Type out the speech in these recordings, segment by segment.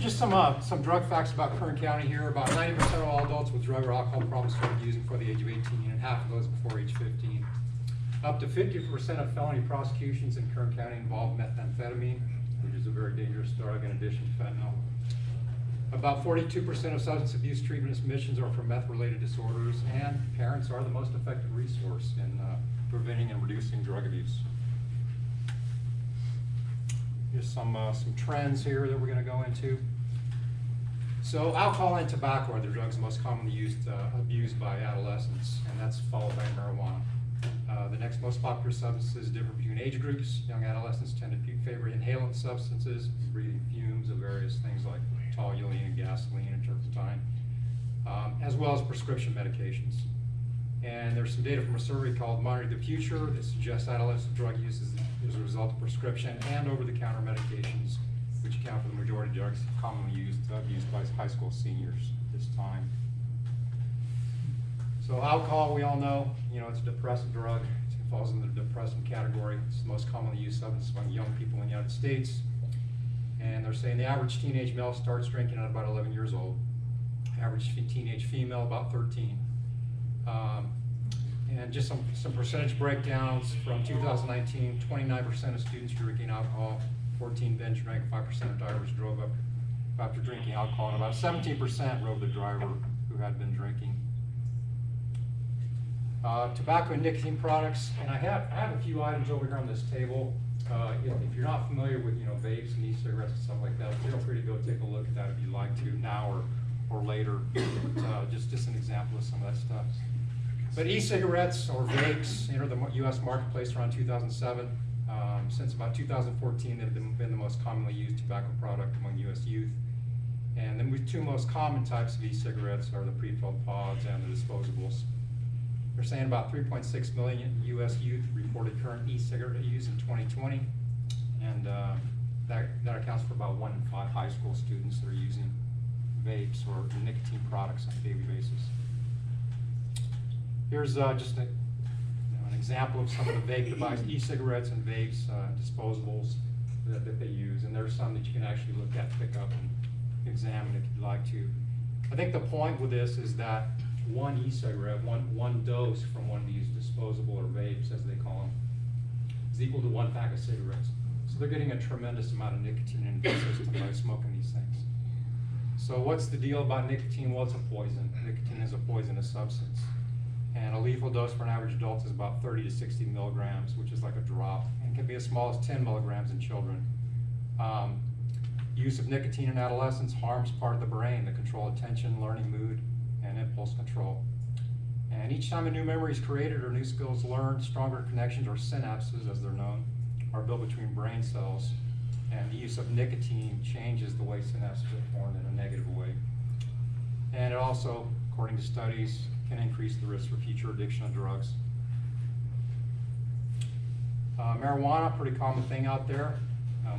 just some drug facts about Kern County here. About 90% of all adults with drug or alcohol problems started using before the age of 18, and half of those before age 15. Up to 50% of felony prosecutions in Kern County involve methamphetamine, which is a very dangerous drug in addition to fentanyl. About 42% of substance abuse treatment admissions are for meth-related disorders, and parents are the most effective resource in preventing and reducing drug abuse. Here's some trends here that we're going to go into. So alcohol and tobacco are the drugs most commonly abused by adolescents, and that's followed by marijuana. The next most popular substances differ between age groups. Young adolescents tend to favor inhalant substances, breathing fumes of various things like toluene, gasoline, and turpentine, as well as prescription medications. And there's some data from a survey called Monitoring the Future that suggests adolescent drug use is a result of prescription and over-the-counter medications, which account for the majority of drugs commonly used by high school seniors at this time. So alcohol, we all know, it's a depressant drug. It falls in the depressant category. It's the most commonly used substance among young people in the United States. And they're saying the average teenage male starts drinking at about 11 years old. Average teenage female, about 13. And just some percentage breakdowns from 2019, 29% of students drinking alcohol, 14 binge drank, 5% of drivers drove up after drinking alcohol, and about 17% rode the driver who had been drinking. Tobacco and nicotine products, and I have a few items over here on this table. If you're not familiar with vapes and e-cigarettes and stuff like that, feel free to go take a look at that if you'd like to now or later. Just an example of some of that stuff. But e-cigarettes or vapes entered the U.S. marketplace around 2007. Since about 2014, they've been the most commonly used tobacco product among U.S. youth. And the two most common types of e-cigarettes are the pre-filled pods and the disposables. They're saying about 3.6 million U.S. youth reported current e-cigarette use in 2020, and that accounts for about 1 in 5 high school students that are using vapes or nicotine products on a daily basis. Here's just an example of some of the vape devices, e-cigarettes and vapes, disposables that they use, and there's some that you can actually look at, pick up, and examine if you'd like to. I think the point with this is that one e-cigarette, one dose from one of these disposable or vapes, as they call them, is equal to 1 pack of cigarettes. So they're getting a tremendous amount of nicotine in their system by smoking these things. So what's the deal about nicotine? Well, it's a poison. Nicotine is a poisonous substance. And a lethal dose for an average adult is about 30 to 60 milligrams, which is like a drop, and can be as small as 10 milligrams in children. Use of nicotine in adolescence harms part of the brain that control attention, learning, mood, and impulse control. And each time a new memory is created or new skills learned, stronger connections, or synapses as they're known, are built between brain cells. And the use of nicotine changes the way synapses are formed in a negative way. And it also, according to studies, can increase the risk for future addiction of drugs. Marijuana, pretty common thing out there.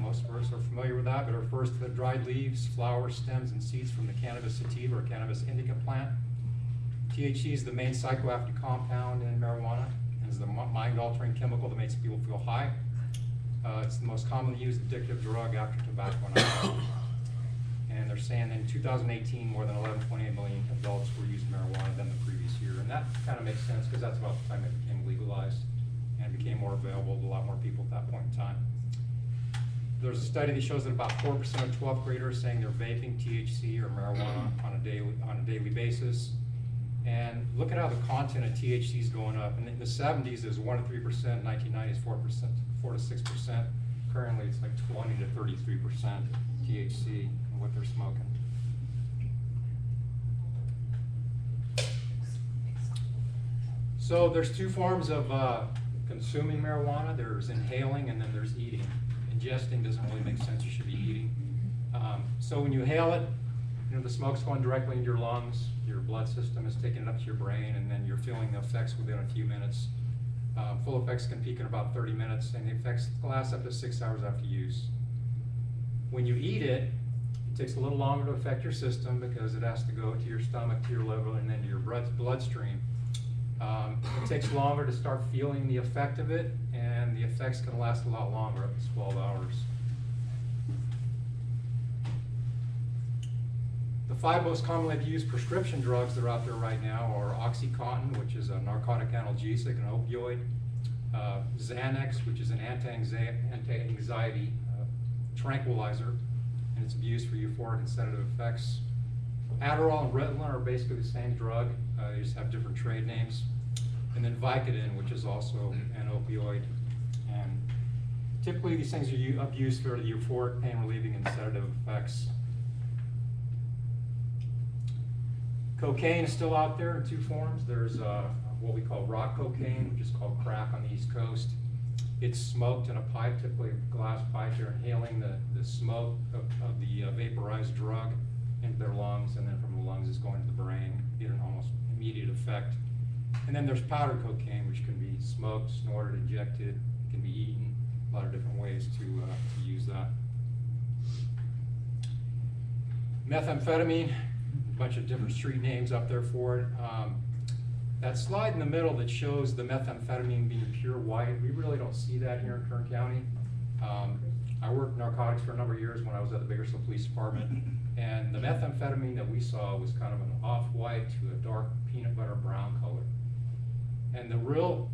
Most of us are familiar with that, but it refers to the dried leaves, flowers, stems, and seeds from the cannabis sativa or cannabis indica plant. THC is the main psychoactive compound in marijuana and is the mind-altering chemical that makes people feel high. It's the most commonly used addictive drug after tobacco and alcohol. And they're saying in 2018, more than 11.8 million adults were using marijuana than the previous year. And that kind of makes sense because that's about the time it became legalized and became more available to a lot more people at that point in time. There's a study that shows that about 4% of 12th graders saying they're vaping THC or marijuana on a daily basis. And look at how the content of THC is going up. And in the 70s, it was 1 to 3%, 1990s, 4 to 6%. Currently, it's like 20 to 33% THC in what they're smoking. So there's two forms of consuming marijuana. There's inhaling and then there's eating. Ingesting doesn't really make sense. You should be eating. So when you inhale it, the smoke's going directly into your lungs. Your blood system is taking it up to your brain, and then you're feeling the effects within a few minutes. Full effects can peak in about 30 minutes, and the effects last up to 6 hours after use. When you eat it, it takes a little longer to affect your system because it has to go to your stomach, to your liver, and then to your bloodstream. It takes longer to start feeling the effect of it, and the effects can last a lot longer, up to 12 hours. 5 most commonly used prescription drugs that are out there right now are OxyContin, which is a narcotic analgesic, an opioid, Xanax, which is an anti-anxiety tranquilizer, and it's abused for euphoric and sedative effects. Adderall and Ritalin are basically the same drug, they just have different trade names. And then Vicodin, which is also an opioid. And typically these things are abused for the euphoric, pain relieving, and sedative effects. Cocaine is still out there in 2 forms. There's what we call rock cocaine, which is called crack on the East Coast. It's smoked in a pipe, typically a glass pipe. They're inhaling the smoke of the vaporized drug into their lungs, and then from the lungs it's going to the brain, get an almost immediate effect. And then there's powdered cocaine, which can be smoked, snorted, injected, can be eaten, a lot of different ways to use that. Methamphetamine, a bunch of different street names up there for it. That slide in the middle that shows the methamphetamine being pure white, we really don't see that here in Kern County. I worked narcotics for a number of years when I was at the Bakersfield Police Department, and the methamphetamine that we saw was kind of an off-white to a dark peanut butter brown color. And the real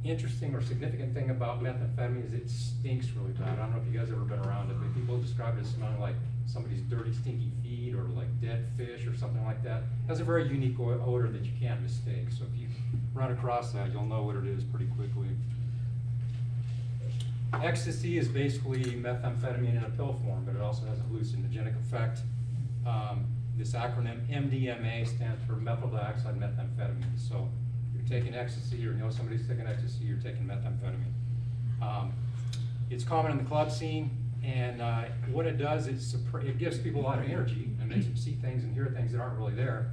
interesting or significant thing about methamphetamine is it stinks really bad. I don't know if you guys ever been around it, but people describe it as smelling like somebody's dirty, stinky feet or like dead fish or something like that. It has a very unique odor that you can't mistake. So if you run across that, you'll know what it is pretty quickly. Ecstasy is basically methamphetamine in a pill form, but it also has a hallucinogenic effect. This acronym MDMA stands for methyl dioxide methamphetamine. So you're taking ecstasy, or you know somebody's taking ecstasy, you're taking methamphetamine. It's common in the club scene, and what it does is it gives people a lot of energy and makes them see things and hear things that aren't really there.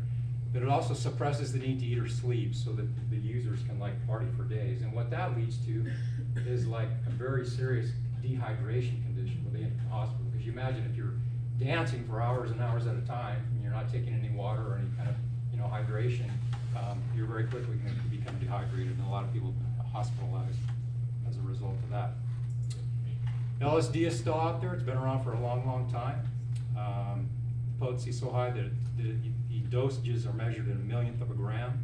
But it also suppresses the need to eat or sleep so that the users can like party for days. And what that leads to is like a very serious dehydration condition where they end up in the hospital. Because you imagine if you're dancing for hours and hours at a time and you're not taking any water or any kind of hydration, you're very quickly going to become dehydrated, and a lot of people have been hospitalized as a result of that. LSD is still out there. It's been around for a long, long time. Potency is so high that the dosages are measured in a millionth of a gram,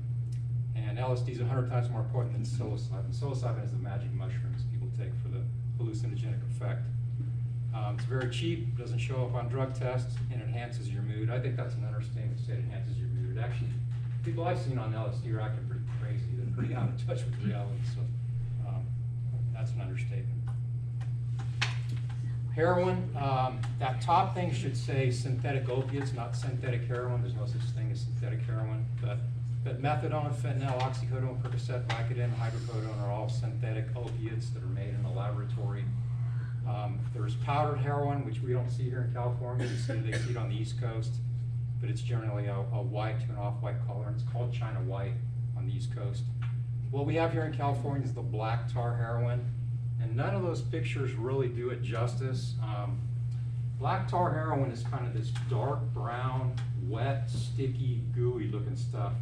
and LSD is 100 times more potent than psilocybin. Psilocybin is the magic mushrooms people take for the hallucinogenic effect. It's very cheap, doesn't show up on drug tests, and enhances your mood. I think that's an understatement to say it enhances your mood. Actually, people I've seen on LSD are acting pretty crazy. They're pretty out of touch with reality, so that's an understatement. Heroin, that top thing should say synthetic opiates, not synthetic heroin. There's no such thing as synthetic heroin. But methadone, fentanyl, oxycodone, Percocet, Vicodin, hydrocodone are all synthetic opiates that are made in a laboratory. There's powdered heroin, which we don't see here in California. They see it on the East Coast, but it's generally a white to an off-white color, and it's called China White on the East Coast. What we have here in California is the black tar heroin, and none of those pictures really do it justice. Black tar heroin is kind of this dark brown, wet, sticky, gooey looking stuff,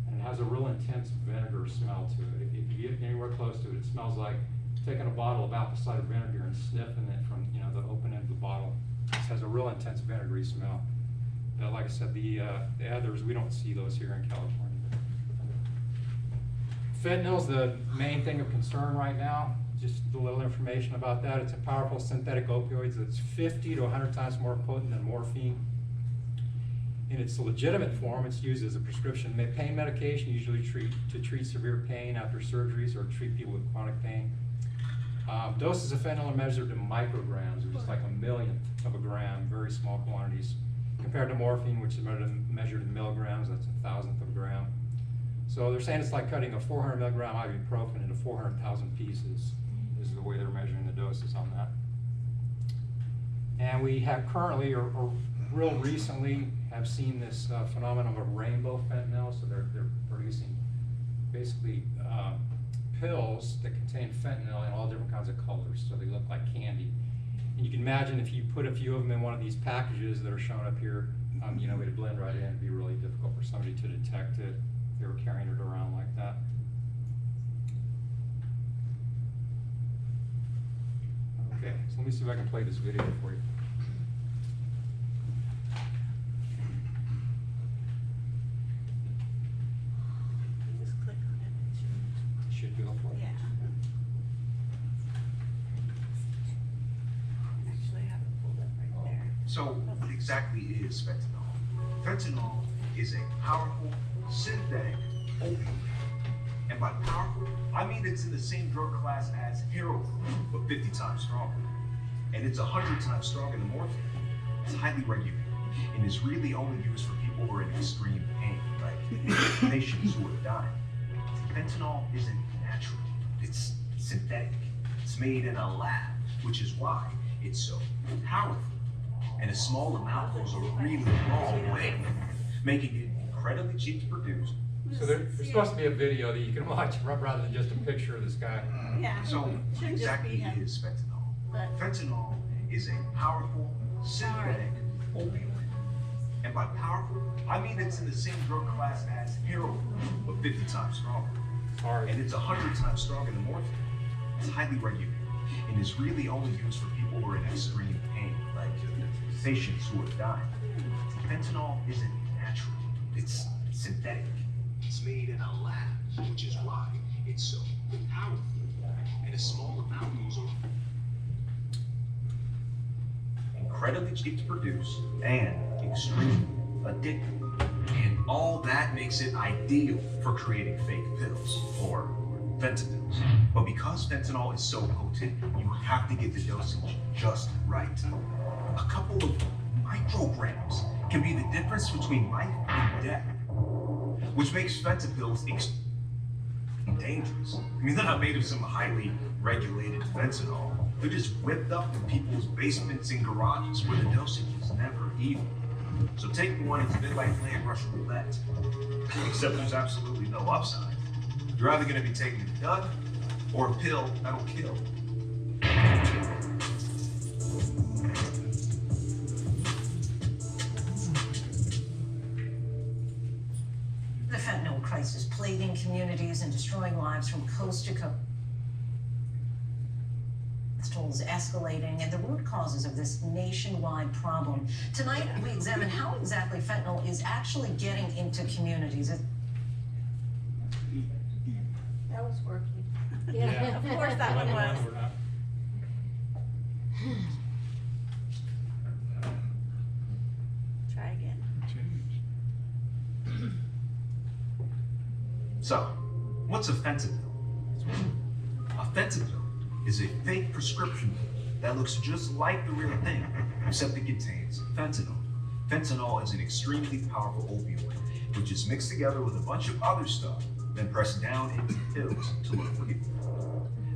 and it has a real intense vinegar smell to it. If you get anywhere close to it, it smells like taking a bottle of apple cider vinegar and sniffing it from the open end of the bottle. It has a real intense vinegary smell. But like I said, the others, we don't see those here in California. Fentanyl is the main thing of concern right now. Just a little information about that. It's a powerful synthetic opioid that's 50 to 100 times more potent than morphine. In its legitimate form, it's used as a prescription pain medication, usually to treat severe pain after surgeries or treat people with chronic pain. Doses of fentanyl are measured in micrograms, which is like a millionth of a gram, very small quantities, compared to morphine, which is measured in milligrams, that's a thousandth of a gram. So they're saying it's like cutting a 400 milligram ibuprofen into 400,000 pieces, is the way they're measuring the doses on that. And we have currently, or real recently, have seen this phenomenon of rainbow fentanyl. So they're producing basically pills that contain fentanyl in all different kinds of colors, so they look like candy. And you can imagine if you put a few of them in one of these packages that are shown up here, it'd blend right in. It'd be really difficult for somebody to detect it if they were carrying it around like that. Okay, so let me see if I can play this video for you. So what exactly is fentanyl? Fentanyl is a powerful synthetic opioid. And by powerful, I mean it's in the same drug class as heroin, but 50 times stronger. And it's 100 times stronger than morphine. It's highly regulated and is really only used for people who are in extreme pain, like patients who are dying. Fentanyl isn't natural, it's synthetic. It's made in a lab, which is why it's so powerful. And a small amount goes a really long way, making it incredibly cheap to produce. So there's supposed to be a video that you can watch rather than just a picture of this guy. Yeah. So what exactly is fentanyl? Fentanyl is a powerful synthetic opioid. And by powerful, I mean it's in the same drug class as heroin, but 50 times stronger. Sorry. And it's 100 times stronger than morphine. It's highly regulated and is really only used for people who are in extreme pain, like patients who are dying. Fentanyl isn't natural, it's synthetic. It's made in a lab, which is why it's so powerful. And a small amount goes over. Incredibly cheap to produce and extremely addictive. And all that makes it ideal for creating fake pills or fentanyls. But because fentanyl is so potent, you have to get the dosage just right. A couple of micrograms can be the difference between life and death, which makes fentanyls dangerous. I mean, they're not made of some highly regulated fentanyl. They're just whipped up in people's basements and garages where the dosage is never even. So taking one is a bit like playing Russian roulette, except there's absolutely no upside. You're either going to be taking a dud or a pill that'll kill. The fentanyl crisis plaguing communities and destroying lives from coast to coast is escalating, and the root causes of this nationwide problem. Tonight, we examine how exactly fentanyl is actually getting into communities. That was working. Yeah. Of course that one was. We're not- Try again. So, what's a fentanyl? A fentanyl is a fake prescription pill that looks just like the real thing, except it contains fentanyl. Fentanyl is an extremely powerful opioid, which is mixed together with a bunch of other stuff, then pressed down into pills to look real.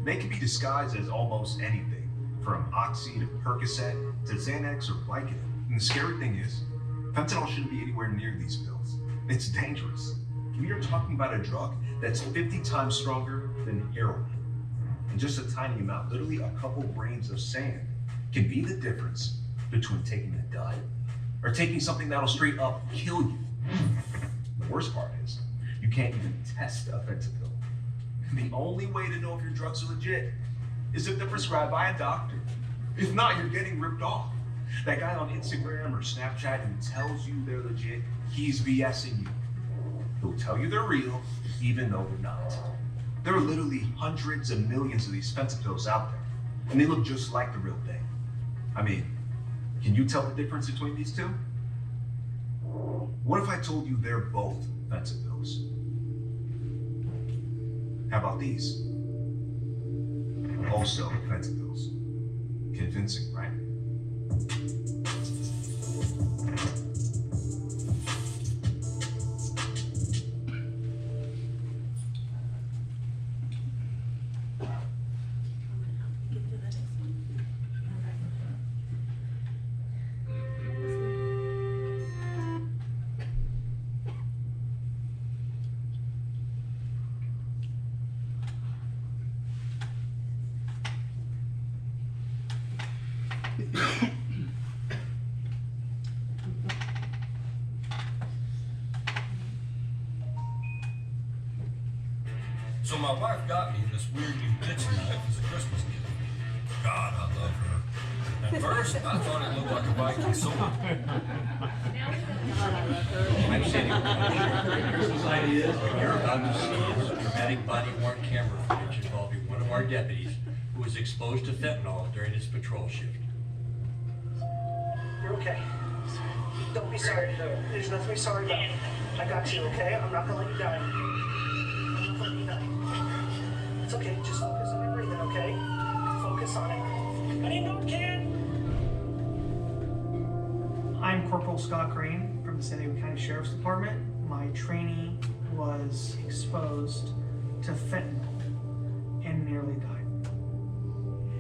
They can be disguised as almost anything, from Oxy to Percocet to Xanax or Vicodin. And the scary thing is, fentanyl shouldn't be anywhere near these pills. It's dangerous. We are talking about a drug that's 50 times stronger than heroin. And just a tiny amount, literally a couple grains of sand, can be the difference between taking a dud or taking something that'll straight up kill you. The worst part is, you can't even test a fentanyl. The only way to know if your drugs are legit is if they're prescribed by a doctor. If not, you're getting ripped off. That guy on Instagram or Snapchat who tells you they're legit, he's BSing you. He'll tell you they're real, even though they're not. There are literally hundreds of millions of these fentanyls out there, and they look just like the real thing. I mean, can you tell the difference between these two? What if I told you they're both fentanyls? How about these? Also fentanyls. Convincing, right? Get to the next one. So my wife got me this weird new kitchen knife as a Christmas gift. God, I love her. At first, I thought it looked like a Viking sword. Christmas ideas, what you're about to see is dramatic body-worn camera footage involving one of our deputies who was exposed to fentanyl during his patrol shift. You're okay. okay. Don't be sorry. There's nothing to be sorry about. I got you, okay? I'm not gonna let you die. I'm not gonna let you die. It's okay. Just focus on your breathing, okay? Focus on it. I need no kid. I'm Corporal Scott Crane from the San Diego County Sheriff's Department. My trainee was exposed to fentanyl and nearly died.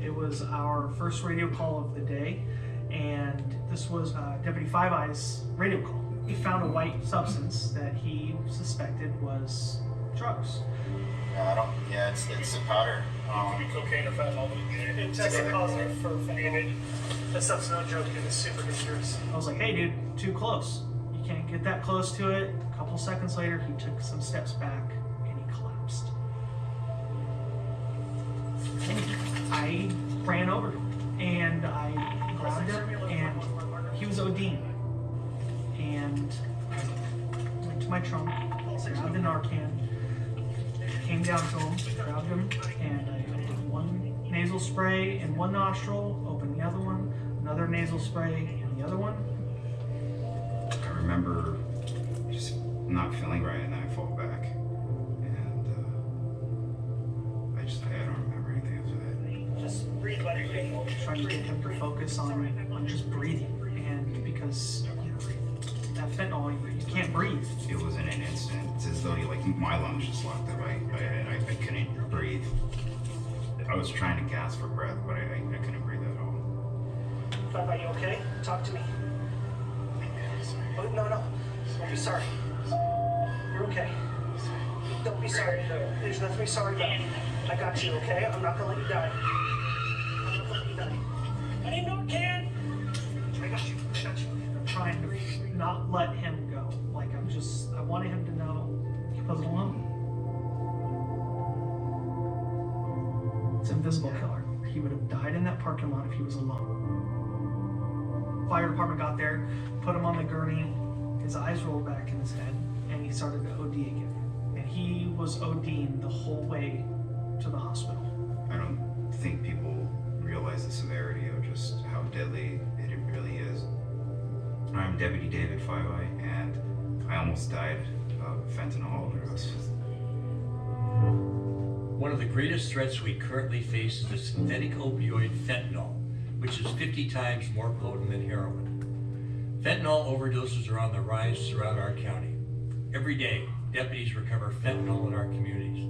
It was our first radio call of the day, and this was Deputy Five Eyes' radio call. He found a white substance that he suspected was drugs. Yeah, it's a powder. Could be cocaine or fentanyl. It tested positive for fentanyl. The stuff's no joke, it is super dangerous. I was like, hey dude, too close. You can't get that close to it. A couple seconds later, he took some steps back and he collapsed. I ran over to him and I grabbed him, and he was ODing. And I went to my trunk, grabbed the Narcan, came down to him, grabbed him, and I opened one nasal spray in one nostril, opened the other one, another nasal spray in the other one. I remember just not feeling right, and then I fall back, and I don't remember anything after that. Just breathe, let it go. Trying to get him to focus on just breathing, and because that fentanyl, you can't breathe. It was in an instant. It's as though my lungs just locked up. I couldn't breathe. I was trying to gasp for breath, but I couldn't breathe at all. Are you okay? Talk to me. Oh, no. Don't be sorry. You're okay. Don't be sorry. There's nothing to be sorry about. I got you, okay? I'm not gonna let you die. I'm not gonna let you die. I need no kid. I got you. I'm trying to not let him go. I wanted him to know he wasn't alone. It's invisible killer. He would have died in that parking lot if he was alone. Fire department got there, put him on the gurney, his eyes rolled back in his head, and he started to OD again. And he was ODing the whole way to the hospital. I don't think people realize the severity of just how deadly it really is. I'm Deputy David Five Eye, and I almost died of fentanyl overdose. One of the greatest threats we currently face is the synthetic opioid fentanyl, which is 50 times more potent than heroin. Fentanyl overdoses are on the rise throughout our county. Every day, deputies recover fentanyl in our communities.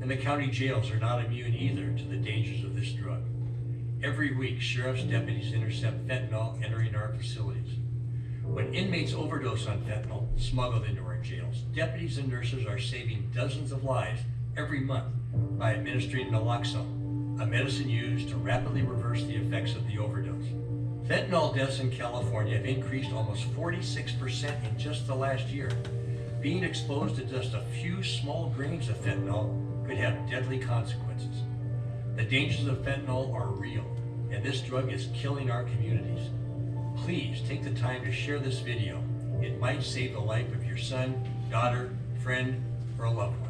And the county jails are not immune either to the dangers of this drug. Every week, sheriff's deputies intercept fentanyl entering our facilities. When inmates overdose on fentanyl, smuggled into our jails, deputies and nurses are saving dozens of lives every month by administering naloxone, a medicine used to rapidly reverse the effects of the overdose. Fentanyl deaths in California have increased almost 46% in just the last year. Being exposed to just a few small grains of fentanyl could have deadly consequences. The dangers of fentanyl are real, and this drug is killing our communities. Please take the time to share this video. It might save the life of your son, daughter, friend, or a loved one.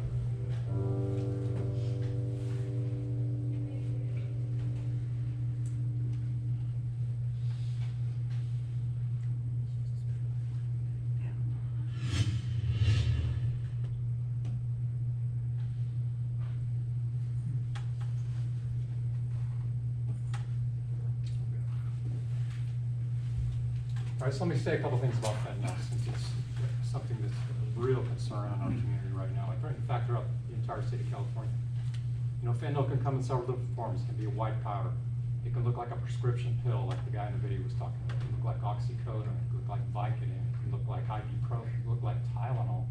All right, so let me say a couple things about fentanyl, since it's something that's a real concern in our community right now. In fact, throughout the entire state of California. You know, fentanyl can come in several different forms. It can be a white powder. It can look like a prescription pill, like the guy in the video was talking about. It can look like oxycodone. It can look like Vicodin. It can look like ibuprofen. It can look like Tylenol.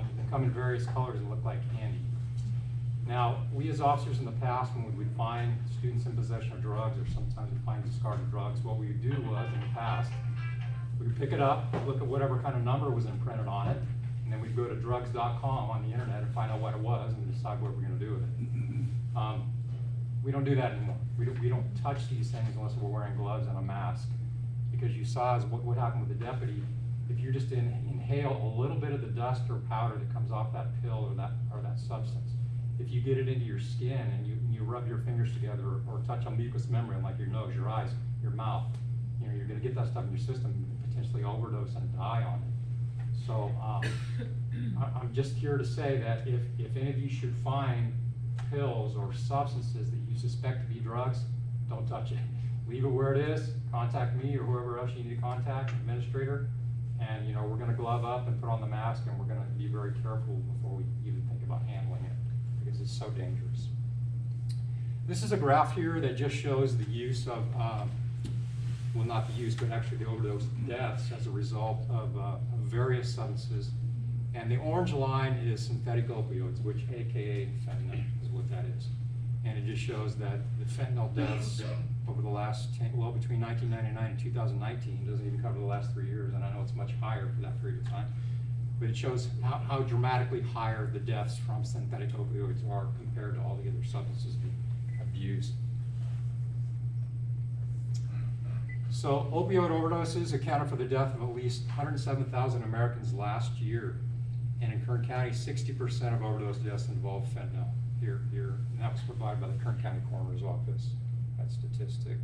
It can come in various colors and look like candy. Now, we as officers in the past, when we would find students in possession of drugs, or sometimes we find discarded drugs, what we would do was, in the past, we would pick it up, look at whatever kind of number was imprinted on it, and then we'd go to drugs.com on the internet and find out what it was and decide what we're going to do with it. We don't do that anymore. We don't touch these things unless we're wearing gloves and a mask, because you saw what happened with the deputy. If you just inhale a little bit of the dust or powder that comes off that pill or that substance, if you get it into your skin and you rub your fingers together or touch a mucous membrane like your nose, your eyes, your mouth, you know, you're gonna get that stuff in your system, you can potentially overdose and die on it. So, I'm just here to say that if any of you should find pills or substances that you suspect to be drugs, don't touch it. Leave it where it is, contact me or whoever else you need to contact, administrator, and we're gonna glove up and put on the mask, and we're gonna be very careful before we even think about handling it, because it's so dangerous. This is a graph here that just shows the use of, well, not the use, but actually the overdose deaths as a result of various substances. And the orange line is synthetic opioids, which AKA fentanyl is what that is. And it just shows that the fentanyl deaths over the last between 1999 and 2019, doesn't even cover the last 3 years, and I know it's much higher for that period of time, but it shows how dramatically higher the deaths from synthetic opioids are compared to all the other substances being abused. So opioid overdoses accounted for the death of at least 107,000 Americans last year. And in Kern County, 60% of overdose deaths involved fentanyl. Here, and that was provided by the Kern County Coroner's Office, that statistic.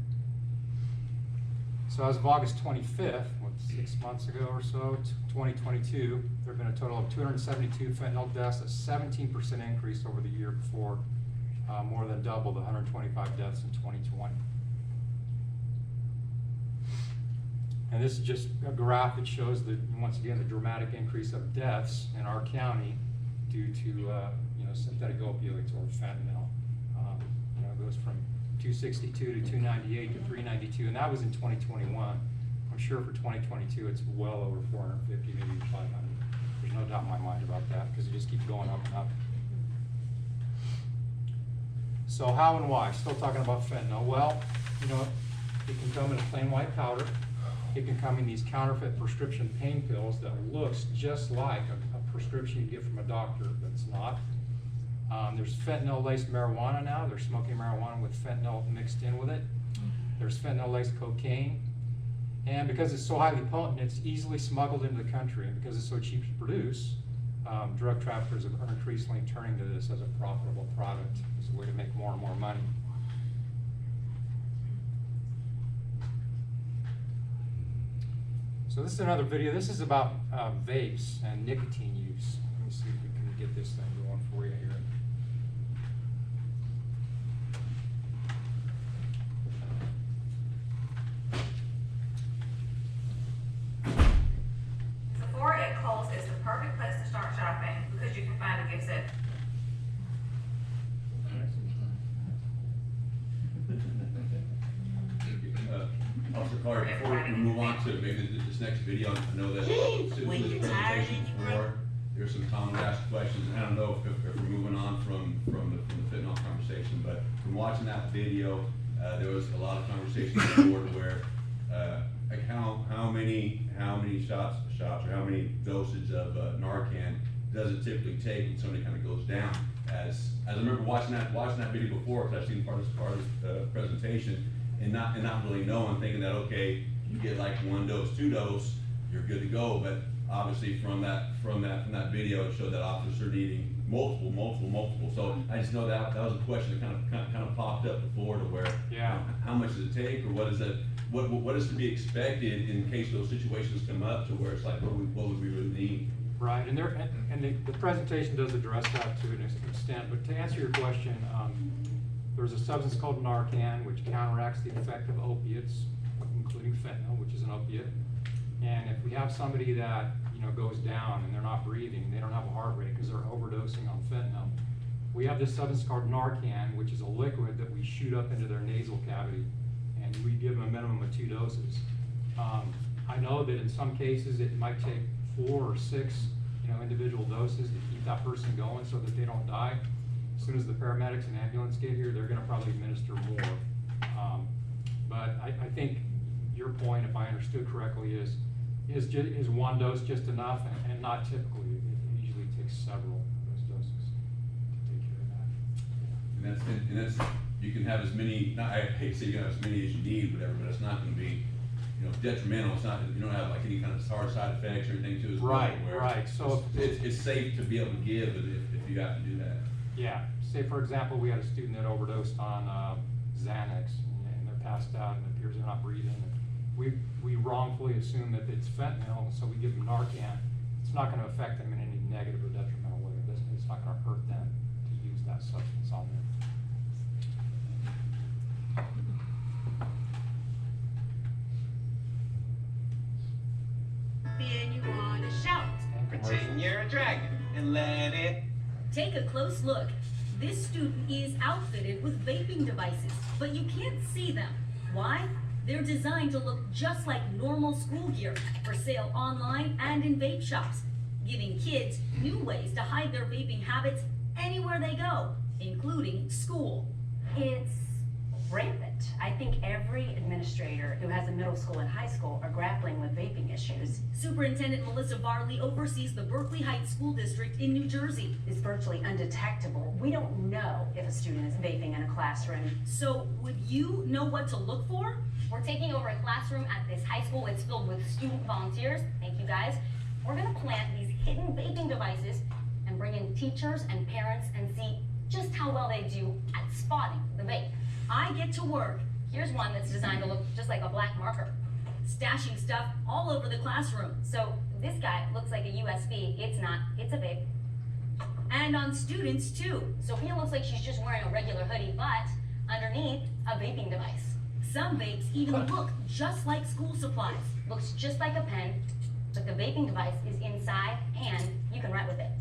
So as of August 25th, 6 months ago or so, 2022, there have been a total of 272 fentanyl deaths, a 17% increase over the year before, more than double the 125 deaths in 2020. And this is just a graph that shows that, once again, the dramatic increase of deaths in our county due to synthetic opioids or fentanyl. It goes from 262 to 298 to 392, and that was in 2021. I'm sure for 2022 it's well over 450, maybe 500. There's no doubt in my mind about that, because it just keeps going up and up. So how and why? Still talking about fentanyl. Well, it can come in a plain white powder. It can come in these counterfeit prescription pain pills that looks just like a prescription you get from a doctor, but it's not. There's fentanyl-laced marijuana now. They're smoking marijuana with fentanyl mixed in with it. There's fentanyl-laced cocaine. And because it's so highly potent, it's easily smuggled into the country. And because it's so cheap to produce, drug traffickers are increasingly turning to this as a profitable product, as a way to make more and more money. So this is another video. This is about vapes and nicotine use. Let me see if we can get this thing going for you here. Sephora at Kohl's is the perfect place to start shopping because you can find a gift set. Officer Carter, before we move on to maybe this next video, I know that since When this you're tired presentation and you before, there's some common asked questions, and I don't know if we're moving on from the fentanyl conversation, but from watching that video, there was a lot of conversation on the board where, like how many shots or how many dosage of Narcan does it typically take when somebody kind of goes down? As I remember watching that video before, because I've seen part of this presentation, and not really knowing, thinking that, okay, you get like 1 dose, 2 dose, you're good to go. But obviously from that video, it showed that officers are needing multiple. So I just know that was a question that kind of popped up before, to where, how much does it take, or what is it? What is to be expected in case those situations come up, to where it's like, what would we really need? Right, and the presentation does address that to an extent. But to answer your question, there's a substance called Narcan, which counteracts the effect of opiates, including fentanyl, which is an opiate. And if we have somebody that goes down and they're not breathing, they don't have a heart rate because they're overdosing on fentanyl, we have this substance called Narcan, which is a liquid that we shoot up into their nasal cavity, and we give them a minimum of 2 doses. I know that in some cases it might take 4 or 6 individual doses to keep that person going so that they don't die. As soon as the paramedics and ambulance get here, they're going to probably administer more. But I think your point, if I understood correctly, is 1 dose just enough, and not typically. It usually takes several of those doses to take care of that. And that's you can have as many. I hate to say you can have as many as you need, whatever, but it's not going to be detrimental. It's not, you don't have like any kind of hard side effects or anything to it. Right. So it's safe to be able to give if you have to do that. Yeah. Say for example, we had a student that overdosed on Xanax, and they're passed out, and it appears they're not breathing. And wrongfully assume that it's fentanyl, so we give them Narcan. It's not gonna affect them in any negative or detrimental way. It's not gonna hurt them to use that substance on them. Then you wanna shout. And Pretend you're a dragon and let it. Take a close look. This student is outfitted with vaping devices, but you can't see them. Why? They're designed to look just like normal school gear, for sale online and in vape shops, giving kids new ways to hide their vaping habits anywhere they go, including school. It's rampant. I think every administrator who has a middle school and high school are grappling with vaping issues. Superintendent Melissa Varley oversees the Berkeley Heights School District in New Jersey. It's virtually undetectable. We don't know if a student is vaping in a classroom. So would you know what to look for? We're taking over a classroom at this high school. It's filled with student volunteers. Thank you guys. We're gonna plant these hidden vaping devices and bring in teachers and parents and see just how well they do at spotting the vape. I get to work. Here's one that's designed to look just like a black marker. Stashing stuff all over the classroom. So this guy looks like a USB. It's not, it's a vape. And on students too. Sophia looks like she's just wearing a regular hoodie, but underneath, a vaping device. Some vapes even look just like school supplies. Looks just like a pen, but the vaping device is inside and you can write with it.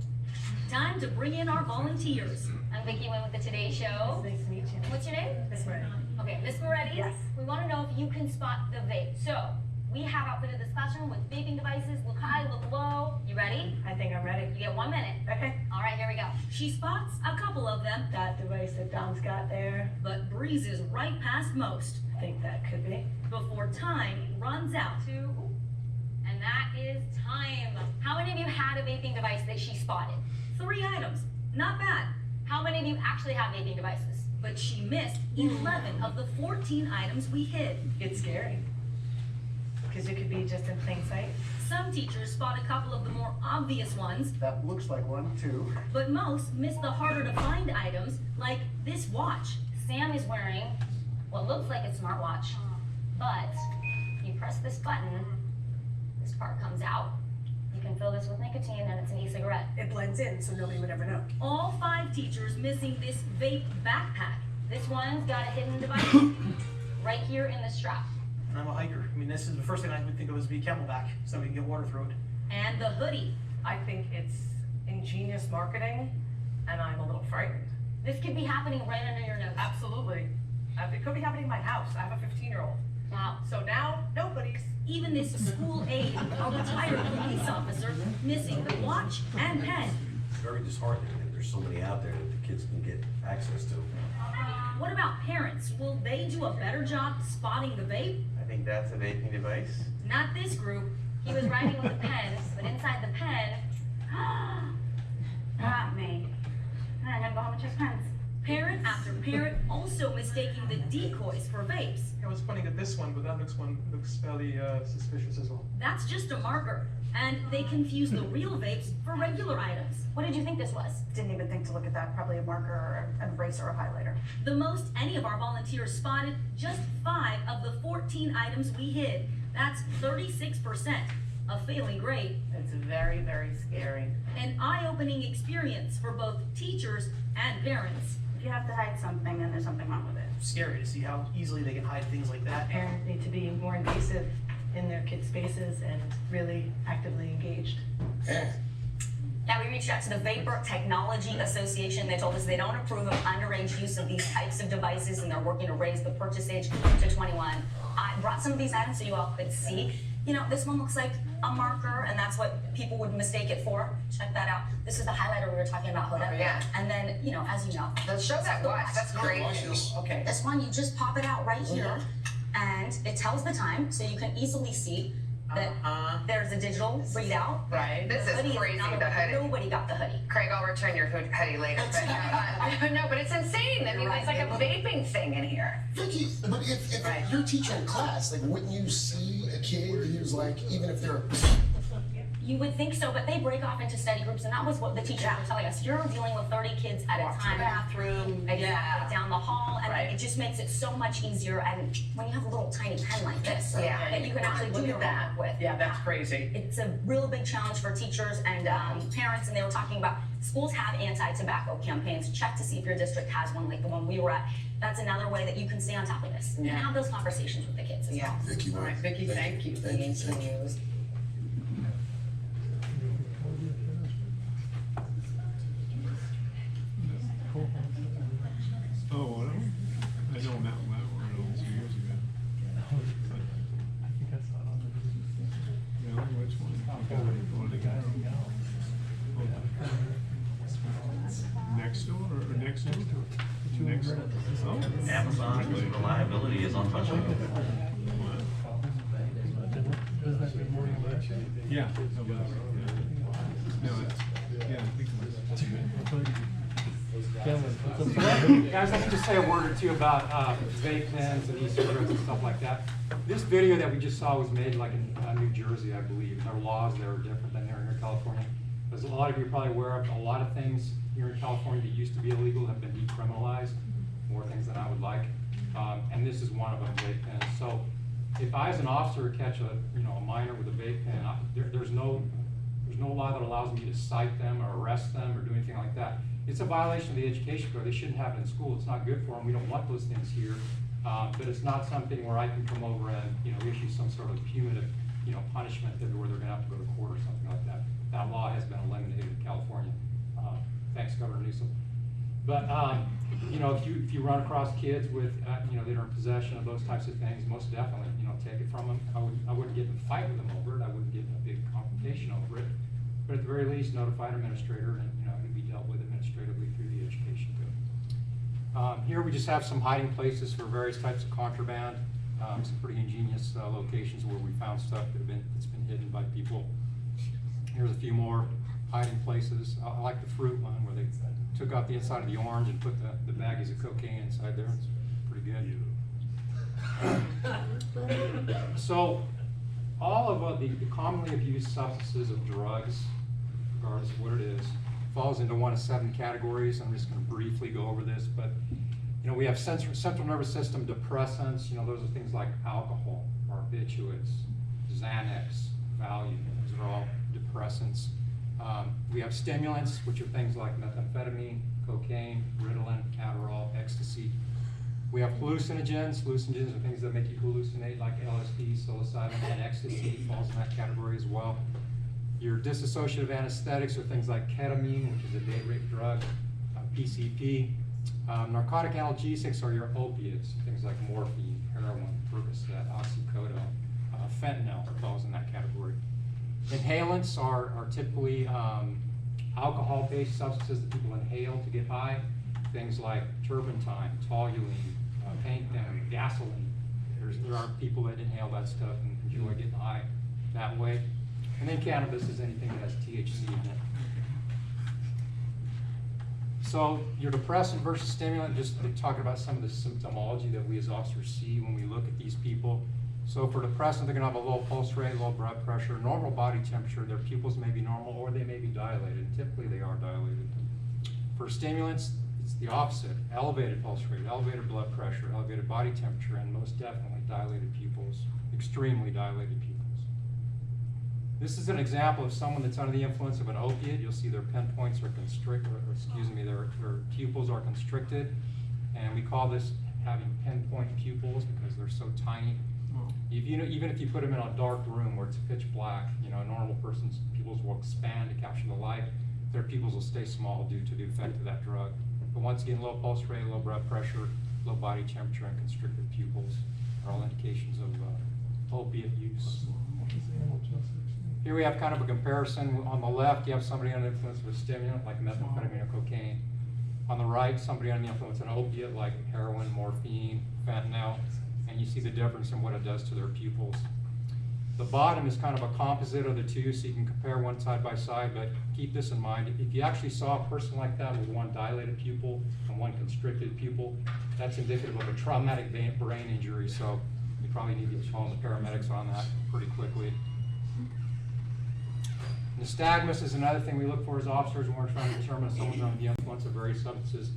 Time to bring in our volunteers. I'm Vicki Wynn with the Today Show. Nice to meet you. What's your name? Miss Moretti. Okay, Miss Moretti. Yes. We want to know if you can spot the vape. So, we have outfitted this classroom with vaping devices. Look high, look low. You ready? I think I'm ready. You get 1 minute. Okay. All right, here we go. She spots a couple of them, That device that Dom's got there, but breezes right past most I think that could be. before time runs out. 2, and that is time. How many of you had a vaping device that she spotted? 3 items, not bad. How many of you actually have vaping devices? But she missed 11 of the 14 items we hid. It's scary. Because it could be just in plain sight. Some teachers spot a couple of the more obvious ones, That looks like one, too. but most miss the harder to find items, like this watch. Sam is wearing what looks like a smartwatch, but you press this button, this part comes out. You can fill this with nicotine and it's an e-cigarette. It blends in, so nobody would ever know. All 5 teachers missing this vape backpack. This one's got a hidden device right here in the strap. And I'm a hiker. I mean, this is the first thing I would think of is be Camelback, so we can get water through it. And the hoodie. I think it's ingenious marketing, and I'm a little frightened. This could be happening right under your nose. Absolutely. It could be happening in my house. I have a 15-year-old. Wow. So now, nobody's. Even this school aide, a retired police officer, missing the watch and pen. It's very disheartening that there's so many out there that the kids can get access to. What about parents? Will they do a better job spotting the vape? I think that's a vaping device. Not this group. He was writing with a pen, but inside the pen, Got me. I'm gonna go home and check pens. Parent after parent also mistaking the decoys for vapes. I was pointing at this one, but that looks fairly suspicious as well. That's just a marker. And they confuse the real vapes for regular items. What did you think this was? Didn't even think to look at that. Probably a marker or an eraser or a highlighter. The most any of our volunteers spotted, just 5 of the 14 items we hid. That's 36%. A failing grade. It's very, very scary. An eye-opening experience for both teachers and parents. If you have to hide something, then there's something wrong with it. Scary to see how easily they can hide things like that. Parents need to be more invasive in their kids' spaces and really actively engaged. Now, we reached out to the Vapor Technology Association. They told us they don't approve of underage use of these types of devices, and they're working to raise the purchase age to 21. I brought some of these items so you all could see. You know, this one looks like a marker, and that's what people would mistake it for. Check that out. This is the highlighter we were talking about, Hoda. Oh, yeah. And then, you know, as you know. Let's show that watch. That's great. Okay. This one, you just pop it out right here, and it tells the time, so you can easily see that there's a digital readout. Right. This is Hoodie crazy. another The one. hoodie. Nobody got the hoodie. Craig, I'll return your hoodie later. But, no, but it's insane. I mean, it's like a vaping thing in here. Vicky, but if you're teaching class, like, wouldn't you see a kid who's like, even if they're You would think so, but they break off into study groups, and that was what the teachers were telling us. You're dealing with 30 kids at Walk a to time. the bathroom, Exactly, yeah. down the hall, and Right. it just makes it so much easier. And when you have a little tiny pen like this, Yeah. that you can actually do Look your at that. homework with. Yeah, that's crazy. It's a real big challenge for teachers and parents, and they were talking about schools have anti-tobacco campaigns. Check to see if your district has one like the one we were at. That's another way that you can stay on top of this and Yeah. have those conversations with the kids as well. Vicki, All right, Vicki, thank you. News. Oh, well, I know Mountain Lateral 2 years ago. Really, which one? One of the guys. Next door or next door? Next door. Oh. Amazon's reliability is untouchable. Yeah. No, it's, yeah. Guys, let me just say a word or two about vape pens and e-cigarettes and stuff like that. This video that we just saw was made like in New Jersey, I believe. Their laws there are different than here in California. As a lot of you are probably aware of, a lot of things here in California that used to be illegal have been decriminalized, more things than I would like. And this is one of them, vape pens. So if I as an officer catch a minor with a vape pen, there's no law that allows me to cite them or arrest them or do anything like that. It's a violation of the education code. They shouldn't have it in school. It's not good for them. We don't want those things here. But it's not something where I can come over and issue some sort of punitive punishment where they're going to have to go to court or something like that. That law has been eliminated in California. Thanks, Governor Newsom. But if you run across kids with that are in possession of those types of things, most definitely take it from them. I wouldn't get in a fight with them over it. I wouldn't get in a big confrontation over it. But at the very least, notify an administrator, and it can be dealt with administratively through the education code. Here we just have some hiding places for various types of contraband. Some pretty ingenious locations where we found stuff that's been hidden by people. Here's a few more hiding places. I like the fruit one where they took out the inside of the orange and put the baggies of cocaine inside there. It's pretty good. So all of the commonly abused substances of drugs, regardless of what it is, falls into one of 7 categories. I'm just going to briefly go over this, but we have central nervous system depressants. Those are things like alcohol, barbiturates, Xanax, Valium. Those are all depressants. We have stimulants, which are things like methamphetamine, cocaine, Ritalin, Adderall, ecstasy. We have hallucinogens. Hallucinogens are things that make you hallucinate, like LSD, psilocybin, and ecstasy falls in that category as well. Your dissociative anesthetics are things like ketamine, which is a date rape drug, PCP. Narcotic analgesics are your opiates, things like morphine, heroin, Percocet, oxycodone, fentanyl falls in that category. Inhalants are typically alcohol-based substances that people inhale to get high, things like turpentine, toluene, paint thinner, gasoline. There are people that inhale that stuff and enjoy getting high that way. And then cannabis is anything that has THC in it. So your depressant versus stimulant, just talking about some of the symptomology that we as officers see when we look at these people. So for depressant, they're going to have a low pulse rate, low blood pressure, normal body temperature. Their pupils may be normal or they may be dilated. And typically they are dilated. For stimulants, it's the opposite. Elevated pulse rate, elevated blood pressure, elevated body temperature, and most definitely dilated pupils, extremely dilated pupils. This is an example of someone that's under the influence of an opiate. You'll see their pinpoints are constricted, their pupils are constricted. And we call this having pinpoint pupils because they're so tiny. Even if you put them in a dark room where it's pitch black, a normal person's pupils will expand to capture the light. Their pupils will stay small due to the effect of that drug. But once again, low pulse rate, low blood pressure, low body temperature, and constricted pupils are all indications of opiate use. Here we have kind of a comparison. On the left, you have somebody under the influence of a stimulant like methamphetamine or cocaine. On the right, somebody under the influence of an opiate like heroin, morphine, fentanyl, and you see the difference in what it does to their pupils. The bottom is kind of a composite of the two, so you can compare one side by side, but keep this in mind. If you actually saw a person like that with one dilated pupil and one constricted pupil, that's indicative of a traumatic brain injury, so you probably need to call the paramedics on that pretty quickly. Nystagmus is another thing we look for as officers when we're trying to determine if someone's under the influence of various substances.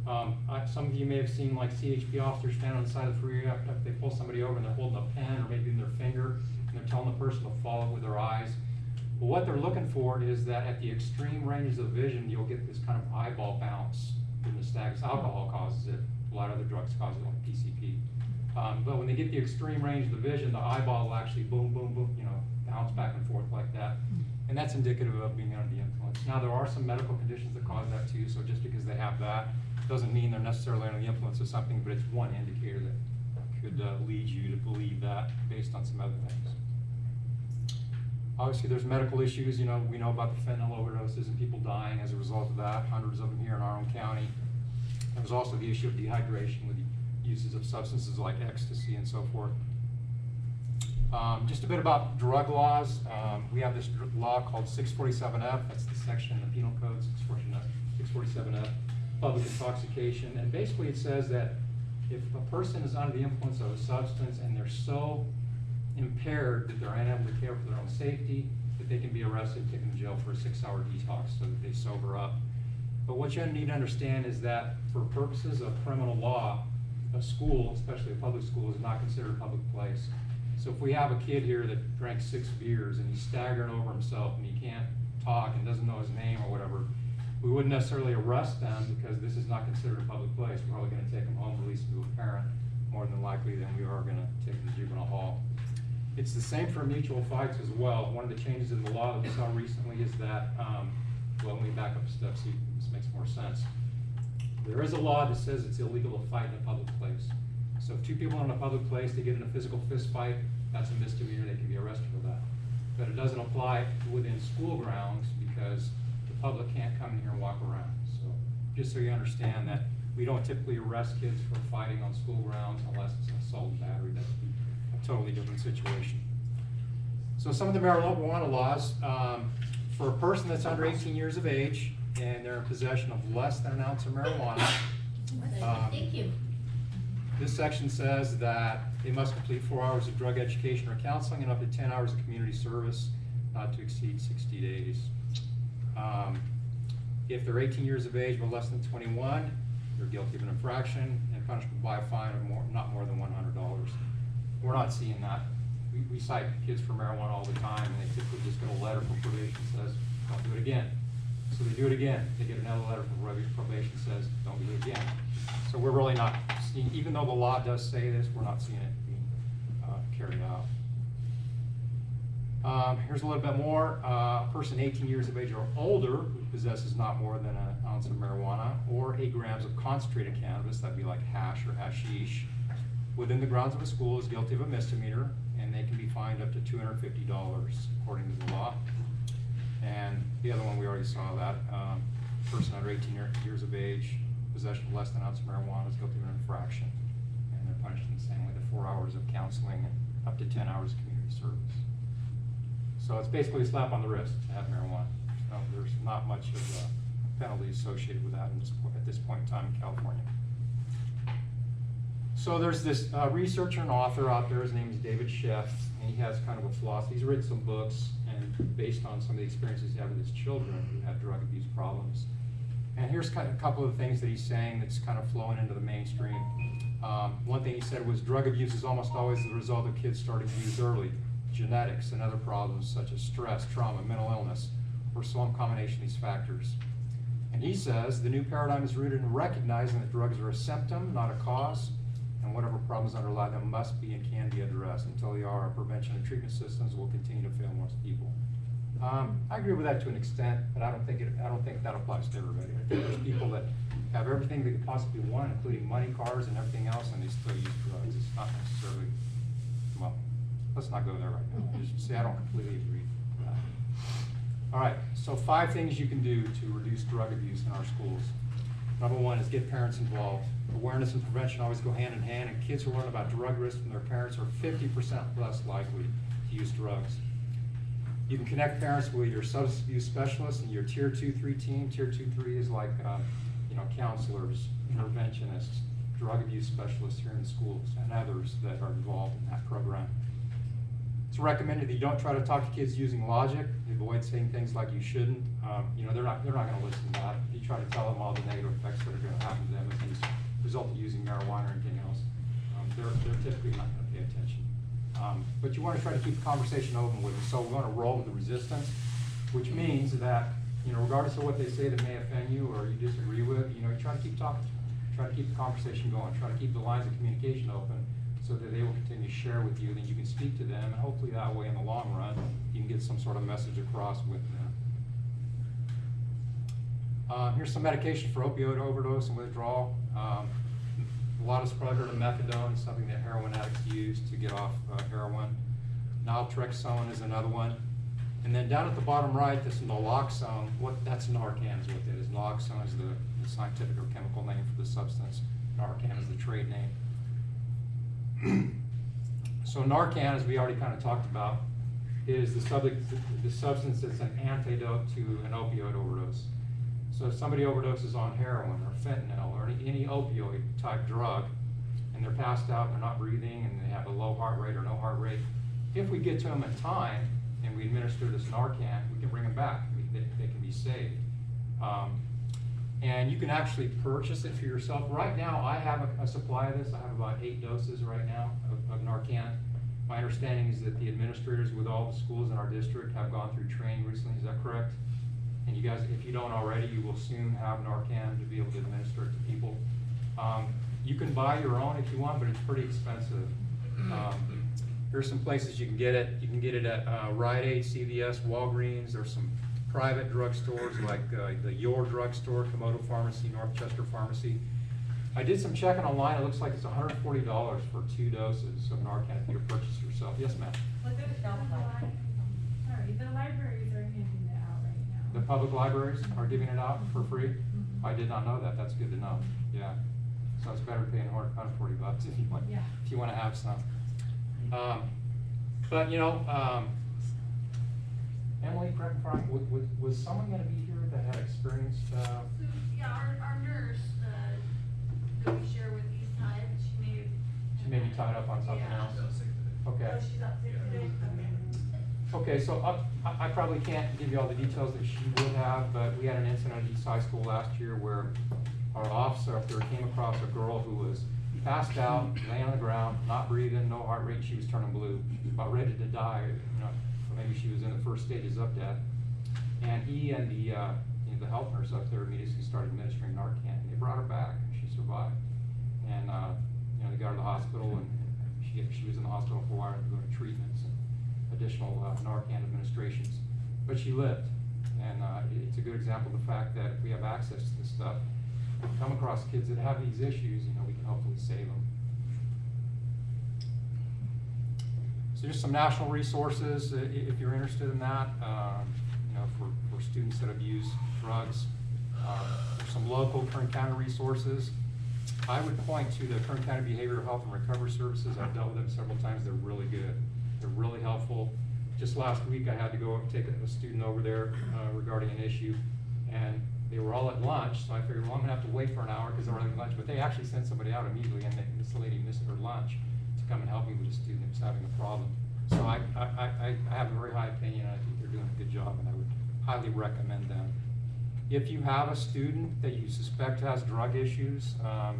Some of you may have seen like CHP officers stand on the side of the freeway after they pull somebody over and they're holding a pen or maybe in their finger and they're telling the person to follow it with their eyes. Well, what they're looking for is that at the extreme ranges of vision, you'll get this kind of eyeball bounce. The nystagmus, alcohol causes it. A lot of other drugs cause it, like PCP. But when they get the extreme range of the vision, the eyeball will actually boom, boom, boom, bounce back and forth like that. And that's indicative of being under the influence. Now, there are some medical conditions that cause that too, so just because they have that doesn't mean they're necessarily under the influence of something, but it's one indicator that could lead you to believe that based on some other things. Obviously, there's medical issues. We know about the fentanyl overdoses and people dying as a result of that, hundreds of them here in our own county. There's also the issue of dehydration with the uses of substances like ecstasy and so forth. Just a bit about drug laws. We have this law called 647F. That's the section in the Penal Code, 647F, public intoxication. And basically it says that if a person is under the influence of a substance and they're so impaired that they're unable to care for their own safety, that they can be arrested and taken to jail for a 6-hour detox so that they sober up. But what you need to understand is that for purposes of criminal law, a school, especially a public school, is not considered a public place. So if we have a kid here that drank 6 beers and he's staggering over himself and he can't talk and doesn't know his name or whatever, we wouldn't necessarily arrest them because this is not considered a public place. We're probably going to take them home, release them to a parent, more than likely than we are going to take them to juvenile hall. It's the same for mutual fights as well. One of the changes in the law that we saw recently is that, well, let me back up a step so this makes more sense. There is a law that says it's illegal to fight in a public place. So if 2 people are in a public place, they get in a physical fist fight, that's a misdemeanor, they can be arrested for that. But it doesn't apply within school grounds because the public can't come in here and walk around. So just so you understand that we don't typically arrest kids for fighting on school grounds unless it's an assault and battery. That would be a totally different situation. So some of the marijuana laws, for a person that's under 18 years of age and they're in possession of less than an ounce of marijuana, Thank you. this section says that they must complete 4 hours of drug education or counseling and up to 10 hours of community service, not to exceed 60 days. If they're 18 years of age but less than 21, they're guilty of an infraction and punishable by a fine of not more than $100. We're not seeing that. We cite kids for marijuana all the time, and they typically just get a letter from probation that says, don't do it again. So they do it again. They get another letter from probation that says, don't do it again. So we're really not seeing, even though the law does say this, we're not seeing it being carried out. Here's a little bit more. A person 18 years of age or older who possesses not more than an ounce of marijuana or 8 grams of concentrated cannabis, that'd be like hash or hashish, within the grounds of a school is guilty of a misdemeanor, and they can be fined up to $250 according to the law. And the other one, we already saw that. Person under 18 years of age, possession of less than an ounce of marijuana is guilty of an infraction. And they're punished in the same way, the 4 hours of counseling and up to 10 hours of community service. So it's basically a slap on the wrist to have marijuana. There's not much of a penalty associated with that at this point in time in California. So there's this researcher and author out there, his name is David Sheff, and he has kind of a philosophy. He's written some books, and based on some of the experiences he had with his children who had drug abuse problems. And here's kind of a couple of things that he's saying that's kind of flowing into the mainstream. One thing he said was drug abuse is almost always the result of kids starting to use early. Genetics and other problems such as stress, trauma, mental illness, or some combination of these factors. And he says the new paradigm is rooted in recognizing that drugs are a symptom, not a cause, and whatever problems underlie them must be and can be addressed. Until they are, our prevention and treatment systems will continue to fail most people. I agree with that to an extent, but I don't think that applies to everybody. I think there's people that have everything they could possibly want, including money, cars, and everything else, and they still use drugs. It's not necessarily, well, let's not go there right now. Just say I don't completely agree with that. All right, so 5 things you can do to reduce drug abuse in our schools. Number 1 is get parents involved. Awareness and prevention always go hand in hand, and kids who learn about drug risk from their parents are 50% less likely to use drugs. You can connect parents with your substance abuse specialists and your Tier 2-3 team. Tier 2-3 is like, counselors, interventionists, drug abuse specialists here in the schools, and others that are involved in that program. It's recommended that you don't try to talk to kids using logic. Avoid saying things like you shouldn't. You know, they're not going to listen to that. If you try to tell them all the negative effects that are going to happen to them as a result of using marijuana or anything else, they're typically not going to pay attention. But you want to try to keep the conversation open with them. So we want to roll with the resistance, which means that, you know, regardless of what they say that may offend you or you disagree with, you know, you try to keep talking to them. Try to keep the conversation going. Try to keep the lines of communication open so that they will continue to share with you, then you can speak to them, and hopefully that way in the long run, you can get some sort of message across with them. Here's some medication for opioid overdose and withdrawal. A lot of us probably heard of methadone, something that heroin addicts use to get off heroin. Naltrexone is another one. And then down at the bottom right, this naloxone, that's Narcan is what that is. Naloxone is the scientific or chemical name for the substance. Narcan is the trade name. So Narcan, as we already kind of talked about, is the substance that's an antidote to an opioid overdose. So if somebody overdoses on heroin or fentanyl or any opioid type drug, and they're passed out, they're not breathing, and they have a low heart rate or no heart rate, if we get to them in time and we administer this Narcan, we can bring them back. They can be saved. And you can actually purchase it for yourself. Right now, I have a supply of this. I have about 8 doses right now of Narcan. My understanding is that the administrators with all the schools in our district have gone through training recently. Is that correct? And you guys, if you don't already, you will soon have Narcan to be able to administer it to people. You can buy your own if you want, but it's pretty expensive. Here's some places you can get it. You can get it at Rite Aid, CVS, Walgreens. There's some private drugstores like the Your Drugstore, Komodo Pharmacy, Northchester Pharmacy. I did some checking online. It looks like it's $140 for 2 doses of Narcan if you purchase yourself. Yes, ma'am. What the libraries are handing that out right now. The public libraries are giving it out for free? I did not know that. That's good to know. Yeah. So it's better paying $140 if you want to have some. But you know, Emily, correct me if I'm wrong, was someone going to be here that had experienced? Yeah, our nurse that we share with East Tide, she may be tied up on something else. Okay. Oh, she's out sick today. Okay, so I probably can't give you all the details that she would have, but we had an incident at East High School last year where our officer up there came across a girl who was passed out, laying on the ground, not breathing, no heart rate. She was turning blue, about ready to die. You know, maybe she was in the first stages of death. And he and the health nurse up there immediately started administering Narcan. They brought her back, and she survived. And you know, they got her to the hospital, and she was in the hospital for a while to go to treatments and additional Narcan administrations. But she lived, and it's a good example of the fact that if we have access to this stuff, we come across kids that have these issues, you know, we can hopefully save them. So just some national resources, if you're interested in that, you know, for students that have used drugs. There's some local Kern County resources. I would point to the Kern County Behavioral Health and Recovery Services. I've dealt with them several times. They're really good. They're really helpful. Just last week, I had to go take a student over there regarding an issue, and they were all at lunch, so I figured, well, I'm gonna have to wait for an hour because they were at lunch, but they actually sent somebody out immediately, and this lady missed her lunch to come and help me with a student who was having a problem. So I have a very high opinion, and I think they're doing a good job, and I would highly recommend them. If you have a student that you suspect has drug issues,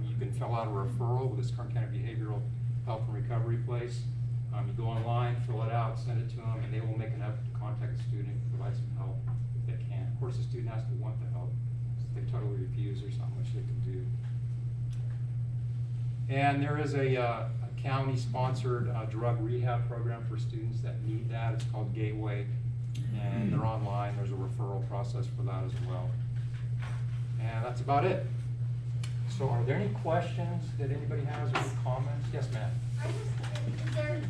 you can fill out a referral with this Kern County Behavioral Health and Recovery place. You go online, fill it out, send it to them, and they will make an effort to contact the student and provide some help if they can. Of course, the student has to want the help. If they totally refuse, there's not much they can do. And there is a county-sponsored drug rehab program for students that need that. It's called Gateway, and they're online. There's a referral process for that as well. And that's about it. So are there any questions that anybody has or any comments? Yes, ma'am. Is there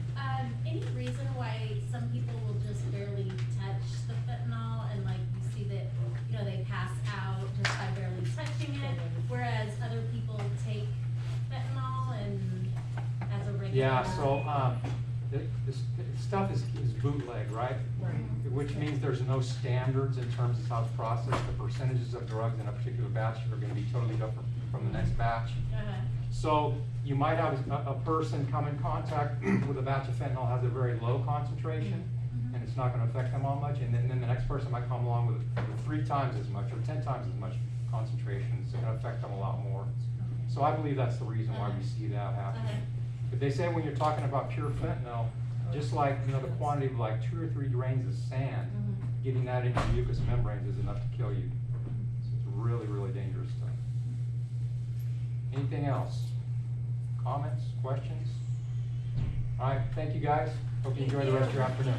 any reason why some people will just barely touch the fentanyl and like you see that, you know, they pass out just by barely touching it, whereas other people take fentanyl and as a regular? Yeah, so this stuff is bootleg, right? Which means there's no standards in terms of how it's processed. The percentages of drugs in a particular batch are going to be totally different from the next batch. So you might have a person come in contact with a batch of fentanyl has a very low concentration, and it's not gonna affect them all much, and then the next person might come along with 3 times as much or 10 times as much concentration, it's gonna affect them a lot more. So I believe that's the reason why we see that happen. But they say when you're talking about pure fentanyl, just like, you know, the quantity of like 2 or 3 grains of sand, getting that into the mucous membranes is enough to kill you. So it's really, really dangerous stuff. Anything else? Comments, questions? All right, thank you guys. Hope you enjoy the rest of your afternoon.